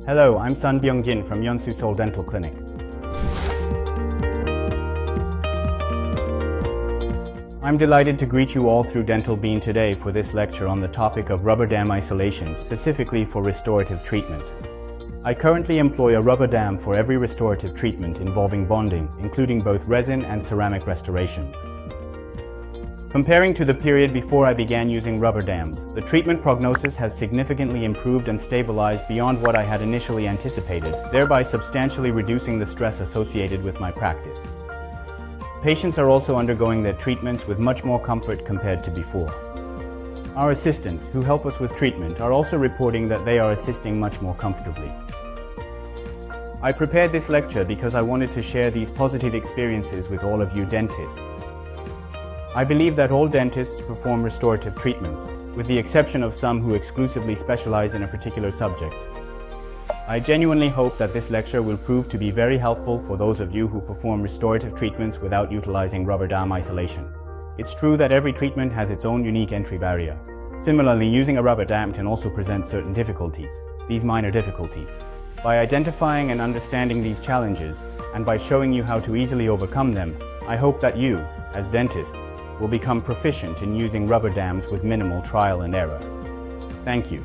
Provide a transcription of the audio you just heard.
Hello, I'm Byungjin from Yeonsu Seoul Dental Clinic. I'm delighted to greet you all through Dental Bean today for this lecture on the topic of rubber dam isolation, specifically for restorative treatment. I currently employ a rubber dam for every restorative treatment involving bonding, including both resin and ceramic restorations. Comparing to the period before I began using rubber dams, the treatment prognosis has significantly improved and stabilized beyond what I had initially anticipated, thereby substantially reducing the stress associated with my practice. Patients are also undergoing their treatments with much more comfort compared to before. Our assistants, who help us with treatment, are also reporting that they are assisting much more comfortably. I prepared this lecture because I wanted to share these positive experiences with all of you dentists. I believe that all dentists perform restorative treatments, with the exception of some who exclusively specialize in a particular subject. I genuinely hope that this lecture will prove to be very helpful for those of you who perform restorative treatments without utilizing rubber dam isolation. It's true that every treatment has its own unique entry barrier. Similarly, using a rubber dam can also present certain difficulties, these minor difficulties. By identifying and understanding these challenges, and by showing you how to easily overcome them, I hope that you, as dentists, will become proficient in using rubber dams with minimal trial and error. Thank you.